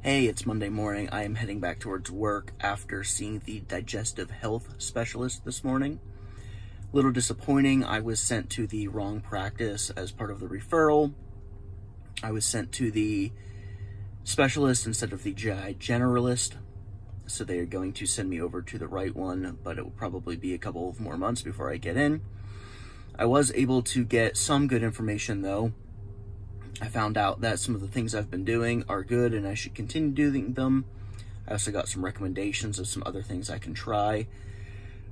Hey, it's Monday morning. I am heading back towards work after seeing the digestive health specialist this morning. Little disappointing, I was sent to the wrong practice as part of the referral. I was sent to the specialist instead of the GI generalist, so they are going to send me over to the right one, but it will probably be a couple of more months before I get in. I was able to get some good information though. I found out that some of the things I've been doing are good and I should continue doing them. I also got some recommendations of some other things I can try.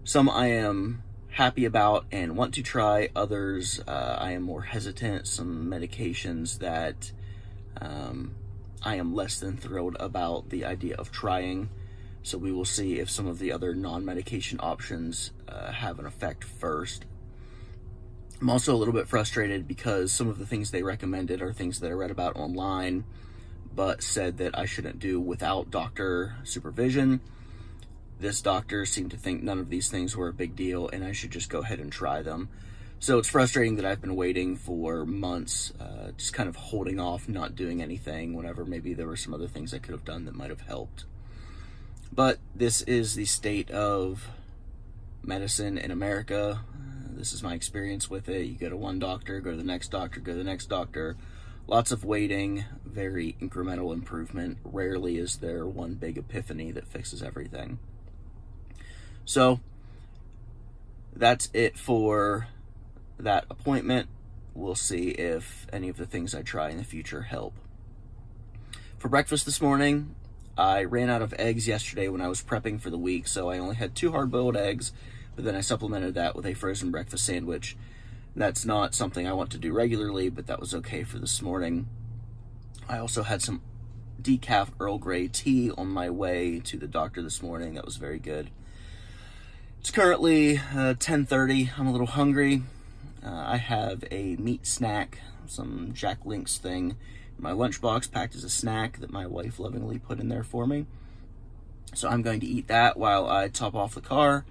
Some I am happy about and want to try. Others I am more hesitant. Some medications that I am less than thrilled about the idea of trying. So we will see if some of the other non-medication options have an effect first. I'm also a little bit frustrated because some of the things they recommended are things that I read about online, but said that I shouldn't do without doctor supervision. This doctor seemed to think none of these things were a big deal and I should just go ahead and try them. So it's frustrating that I've been waiting for months, just kind of holding off, not doing anything, whenever maybe there were some other things I could have done that might have helped. But this is the state of medicine in America. This is my experience with it. You go to one doctor, go to the next doctor, go to the next doctor. Lots of waiting, very incremental improvement. Rarely is there one big epiphany that fixes everything. So that's it for that appointment. We'll see if any of the things I try in the future help. For breakfast this morning, I ran out of eggs yesterday when I was prepping for the week, so I only had 2 hard-boiled eggs. But then I supplemented that with a frozen breakfast sandwich. That's not something I want to do regularly, but that was okay for this morning. I also had some decaf Earl Grey tea on my way to the doctor this morning. That was very good. It's currently 10:30. I'm a little hungry. I have a meat snack, some Jack Link's thing, in my lunchbox packed as a snack that my wife lovingly put in there for me. So I'm going to eat that while I top off the car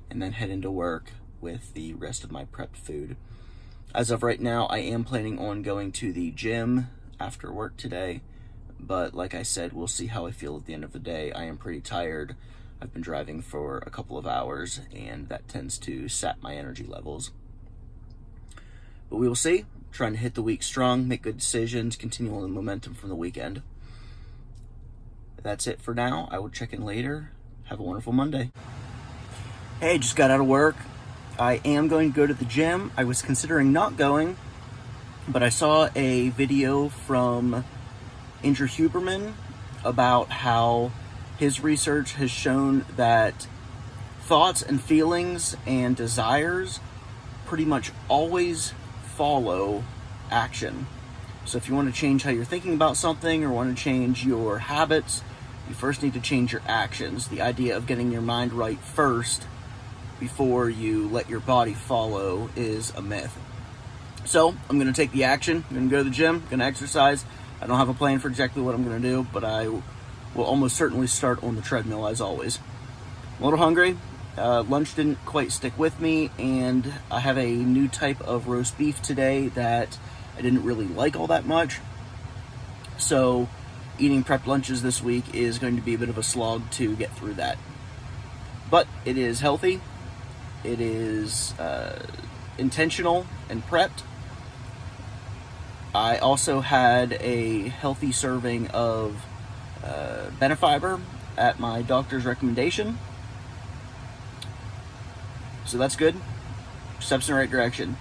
and then head into work with the rest of my prepped food. As of right now, I am planning on going to the gym after work today, but like I said, we'll see how I feel at the end of the day. I am pretty tired. I've been driving for a couple of hours, and that tends to sap my energy levels. But we will see. I'm trying to hit the week strong, make good decisions, continue on the momentum from the weekend. That's it for now. I will check in later. Have a wonderful Monday. Hey, just got out of work. I am going to go to the gym. I was considering not going, but I saw a video from Andrew Huberman about how his research has shown that thoughts and feelings and desires pretty much always follow action. So if you want to change how you're thinking about something or want to change your habits, you first need to change your actions. The idea of getting your mind right first before you let your body follow is a myth. So I'm going to take the action. I'm going to go to the gym, going to exercise. I don't have a plan for exactly what I'm going to do, but I will almost certainly start on the treadmill as always. I'm a little hungry. Lunch didn't quite stick with me, and I have a new type of roast beef today that I didn't really like all that much. So eating prepped lunches this week is going to be a bit of a slog to get through that. But it is healthy. It is intentional and prepped. I also had a healthy serving of Benefiber at my doctor's recommendation. So that's good. Steps in the right direction.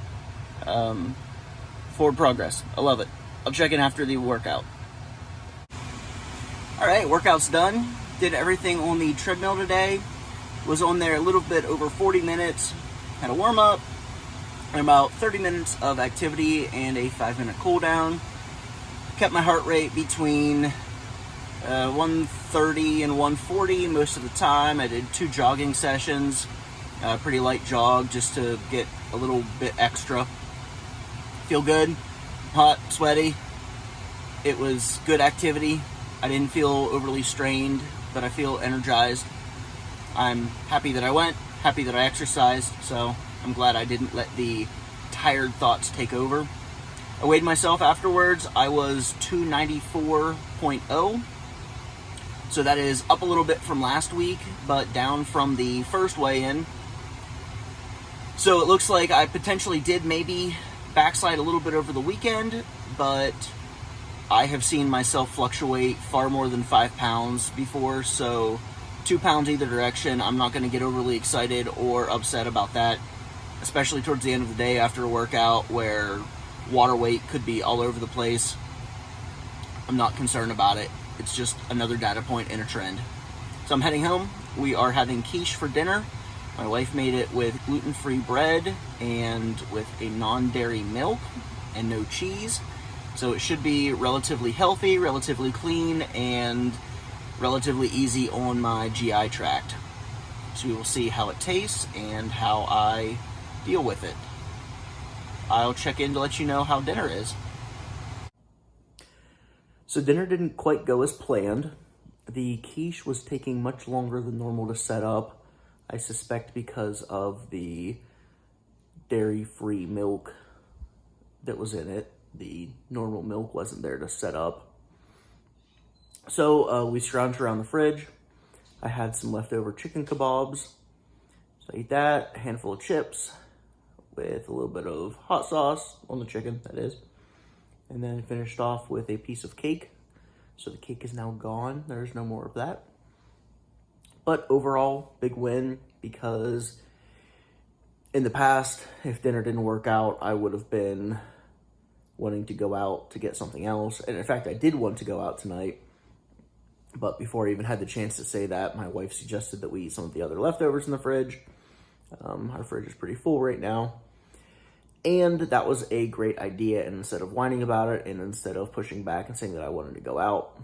Forward progress. I love it. I'll check in after the workout. Alright, workout's done. Did everything on the treadmill today. Was on there a little bit over 40 minutes. Had a warm-up. And about 30 minutes of activity and a 5-minute cool down. Kept my heart rate between 130 and 140 most of the time. I did 2 jogging sessions. Pretty light jog just to get a little bit extra. Feel good. Hot, sweaty. It was good activity. I didn't feel overly strained, but I feel energized. I'm happy that I went, happy that I exercised, so I'm glad I didn't let the tired thoughts take over. I weighed myself afterwards. I was 294.0. So that is up a little bit from last week, but down from the first weigh-in. So it looks like I potentially did maybe backslide a little bit over the weekend, but I have seen myself fluctuate far more than 5 pounds before, so 2 pounds either direction. I'm not going to get overly excited or upset about that, especially towards the end of the day after a workout where water weight could be all over the place. I'm not concerned about it. It's just another data point in a trend. So I'm heading home. We are having quiche for dinner. My wife made it with gluten-free bread and with a non-dairy milk and no cheese. So it should be relatively healthy, relatively clean, and relatively easy on my GI tract. So we will see how it tastes and how I deal with it. I'll check in to let you know how dinner is. So dinner didn't quite go as planned. The quiche was taking much longer than normal to set up. I suspect because of the dairy-free milk that was in it. The normal milk wasn't there to set up. So we scrounged around the fridge. I had some leftover chicken kebabs. So I ate that, a handful of chips with a little bit of hot sauce on the chicken, that is. And then finished off with a piece of cake. So the cake is now gone. There's no more of that. But overall, big win, because in the past, if dinner didn't work out, I would have been wanting to go out to get something else. And in fact, I did want to go out tonight. But before I even had the chance to say that, my wife suggested that we eat some of the other leftovers in the fridge. Our fridge is pretty full right now. And that was a great idea. And instead of whining about it, and instead of pushing back and saying that I wanted to go out,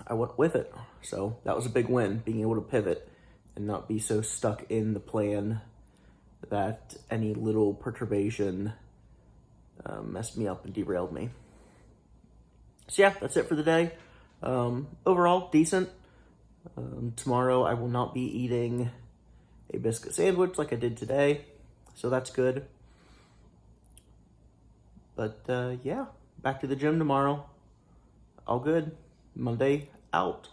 I went with it. So that was a big win, being able to pivot and not be so stuck in the plan that any little perturbation messed me up and derailed me. So yeah, that's it for the day. Overall, decent. Tomorrow I will not be eating a biscuit sandwich like I did today, so that's good. But yeah, back to the gym tomorrow. All good. Monday out.